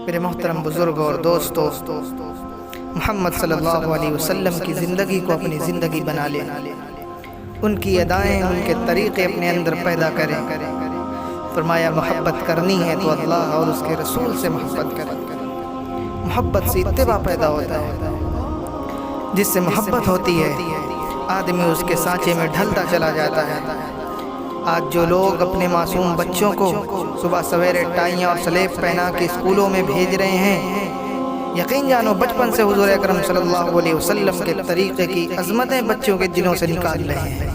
میرے محترم بزرگوں اور دوستوں، محمد صلی اللہ علیہ وسلم کی زندگی کو اپنی زندگی بنا لیں، ان کی ادائیں، ان کے طریقے اپنے اندر پیدا کریں۔ فرمایا محبت کرنی ہے تو اللہ اور اس کے رسول سے محبت کریں۔ محبت سے اتباع پیدا ہوتا ہے، جس سے محبت ہوتی ہے آدمی اس کے سانچے میں ڈھلتا چلا جاتا ہے۔ آج جو لوگ اپنے معصوم بچوں کو صبح سویرے ٹائیاں اور سلیب پہنا کے اسکولوں میں بھیج رہے ہیں، یقین جانو بچپن سے حضور اکرم صلی اللہ علیہ وسلم کے طریقے کی عظمتیں بچوں کے دلوں سے نکال رہے ہیں۔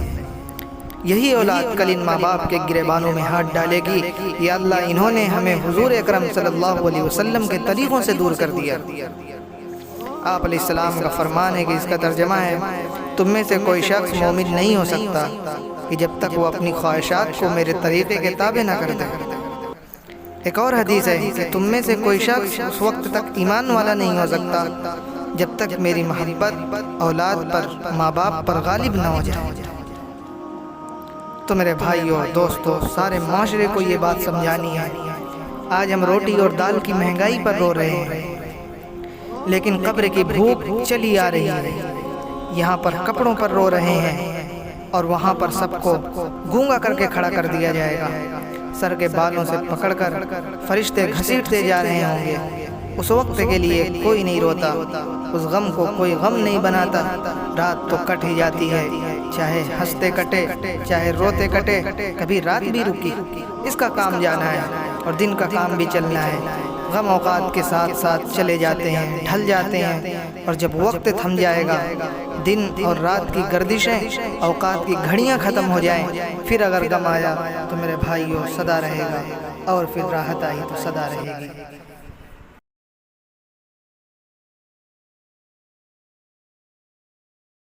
یہی اولاد کل ان ماں باپ کے گریبانوں میں ہاتھ ڈالے گی، یا اللہ انہوں نے ہمیں حضور اکرم صلی اللہ علیہ وسلم کے طریقوں سے دور کر دیا۔ آپ علیہ السلام کا فرمان ہے کہ اس کا ترجمہ ہے، تم میں سے کوئی شخص مومن نہیں ہو سکتا کہ جب تک وہ اپنی خواہشات کو میرے طریقے کے تابع نہ کر دے۔ ایک اور حدیث ہے کہ تم میں سے کوئی شخص اس وقت تک ایمان والا نہیں ہو سکتا جب تک میری محبت اولاد پر، ماں باپ پر غالب نہ ہو جائے۔ تو میرے بھائیوں، دوستوں، سارے معاشرے کو یہ بات سمجھانی ہے۔ آج ہم روٹی اور دال کی مہنگائی پر رو رہے ہیں، لیکن قبر کی بھوک چلی آ رہی ہے۔ یہاں پر کپڑوں پر رو رہے ہیں اور وہاں پر سب کو گونگا کر کے کھڑا کر دیا جائے گا۔ سر کے بالوں سے پکڑ کر فرشتے گھسیٹتے جا رہے ہوں گے۔ اس وقت کے لیے کوئی نہیں روتا، اس غم کو کوئی غم نہیں بناتا۔ رات تو کٹ ہی جاتی ہے، چاہے ہنستے کٹے چاہے روتے کٹے، کبھی رات بھی رکی۔ اس کا کام جانا ہے اور دن کا کام بھی چلنا ہے۔ غم اوقات کے ساتھ ساتھ چلے جاتے ہیں، ڈھل جاتے ہیں، اور جب وقت تھم جائے گا، دن اور رات کی گردشیں، اوقات کی گھڑیاں ختم ہو جائیں، پھر اگر غم آیا تو میرے بھائیوں صدا رہے گا، اور پھر راحت آئی تو صدا رہے گی۔